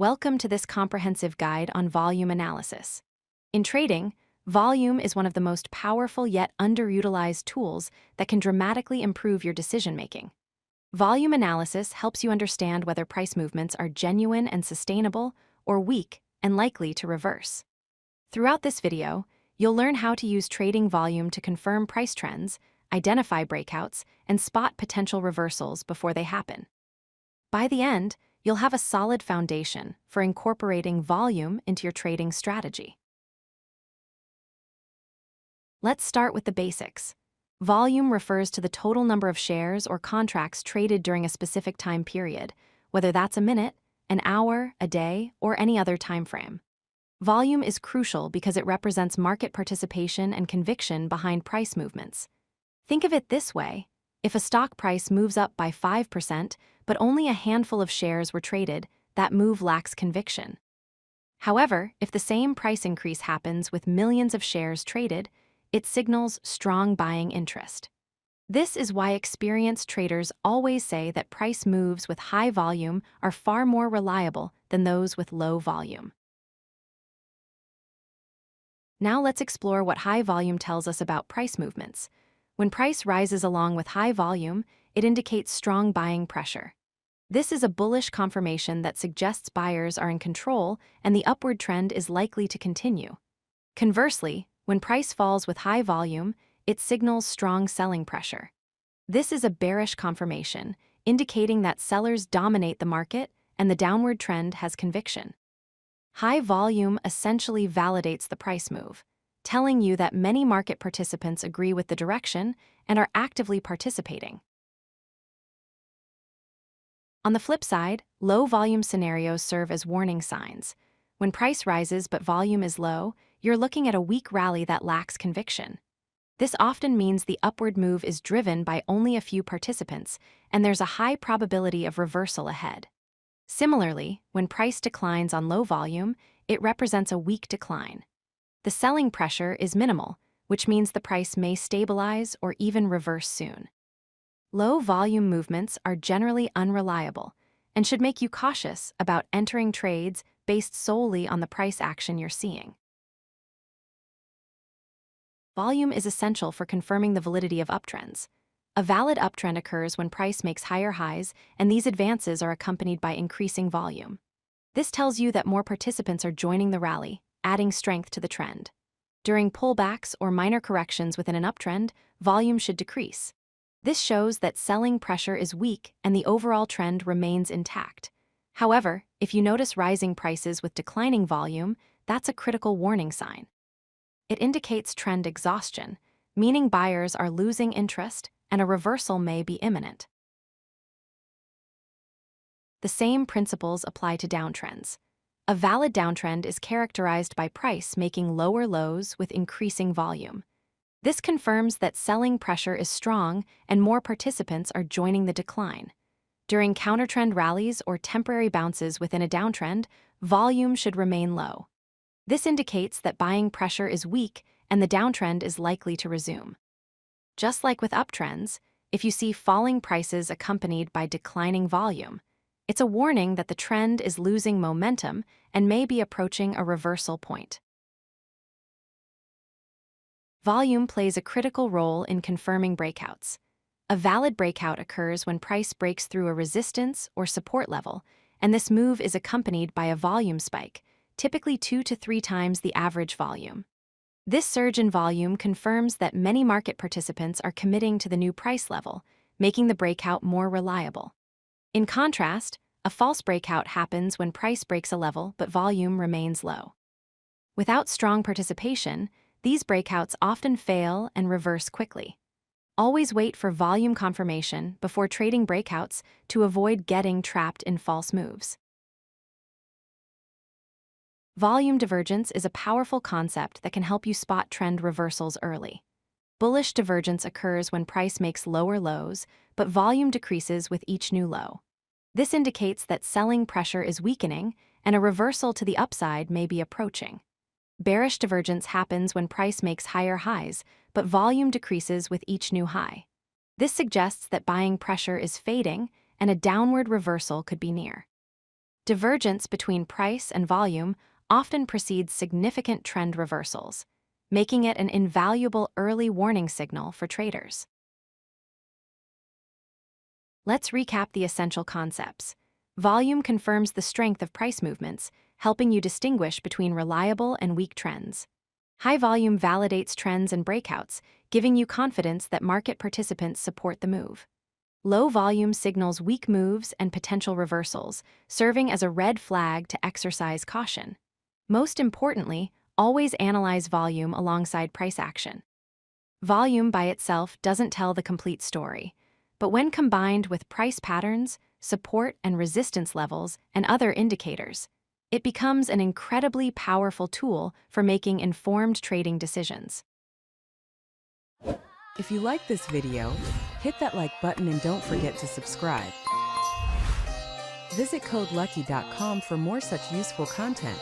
Welcome to this comprehensive guide on volume analysis. In trading, volume is one of the most powerful yet underutilized tools that can dramatically improve your decision-making. Volume analysis helps you understand whether price movements are genuine and sustainable or weak and likely to reverse. Throughout this video, you'll learn how to use trading volume to confirm price trends, identify breakouts, and spot potential reversals before they happen. By the end, you'll have a solid foundation for incorporating volume into your trading strategy. Let's start with the basics. Volume refers to the total number of shares or contracts traded during a specific time period, whether that's a minute, an hour, a day, or any other time frame. Volume is crucial because it represents market participation and conviction behind price movements. Think of it this way: if a stock price moves up by 5%, but only a handful of shares were traded, that move lacks conviction. However, if the same price increase happens with millions of shares traded, it signals strong buying interest. This is why experienced traders always say that price moves with high volume are far more reliable than those with low volume. Now let's explore what high volume tells us about price movements. When price rises along with high volume, it indicates strong buying pressure. This is a bullish confirmation that suggests buyers are in control and the upward trend is likely to continue. Conversely, when price falls with high volume, it signals strong selling pressure. This is a bearish confirmation, indicating that sellers dominate the market and the downward trend has conviction. High volume essentially validates the price move, telling you that many market participants agree with the direction and are actively participating. On the flip side, low volume scenarios serve as warning signs. When price rises but volume is low, you're looking at a weak rally that lacks conviction. This often means the upward move is driven by only a few participants, and there's a high probability of reversal ahead. Similarly, when price declines on low volume, it represents a weak decline. The selling pressure is minimal, which means the price may stabilize or even reverse soon. Low volume movements are generally unreliable and should make you cautious about entering trades based solely on the price action you're seeing. Volume is essential for confirming the validity of uptrends. A valid uptrend occurs when price makes higher highs, and these advances are accompanied by increasing volume. This tells you that more participants are joining the rally, adding strength to the trend. During pullbacks or minor corrections within an uptrend, volume should decrease. This shows that selling pressure is weak and the overall trend remains intact. However, if you notice rising prices with declining volume, that's a critical warning sign. It indicates trend exhaustion, meaning buyers are losing interest and a reversal may be imminent. The same principles apply to downtrends. A valid downtrend is characterized by price making lower lows with increasing volume. This confirms that selling pressure is strong and more participants are joining the decline. During countertrend rallies or temporary bounces within a downtrend, volume should remain low. This indicates that buying pressure is weak and the downtrend is likely to resume. Just like with uptrends, if you see falling prices accompanied by declining volume, it's a warning that the trend is losing momentum and may be approaching a reversal point. Volume plays a critical role in confirming breakouts. A valid breakout occurs when price breaks through a resistance or support level, and this move is accompanied by a volume spike, typically 2 to 3 times the average volume. This surge in volume confirms that many market participants are committing to the new price level, making the breakout more reliable. In contrast, a false breakout happens when price breaks a level but volume remains low. Without strong participation, these breakouts often fail and reverse quickly. Always wait for volume confirmation before trading breakouts to avoid getting trapped in false moves. Volume divergence is a powerful concept that can help you spot trend reversals early. Bullish divergence occurs when price makes lower lows, but volume decreases with each new low. This indicates that selling pressure is weakening and a reversal to the upside may be approaching. Bearish divergence happens when price makes higher highs, but volume decreases with each new high. This suggests that buying pressure is fading and a downward reversal could be near. Divergence between price and volume often precedes significant trend reversals, making it an invaluable early warning signal for traders. Let's recap the essential concepts. Volume confirms the strength of price movements, helping you distinguish between reliable and weak trends. High volume validates trends and breakouts, giving you confidence that market participants support the move. Low volume signals weak moves and potential reversals, serving as a red flag to exercise caution. Most importantly, always analyze volume alongside price action. Volume by itself doesn't tell the complete story, but when combined with price patterns, support and resistance levels, and other indicators, it becomes an incredibly powerful tool for making informed trading decisions. If you like this video, hit that like button and don't forget to subscribe. Visit CodeLucky.com for more such useful content.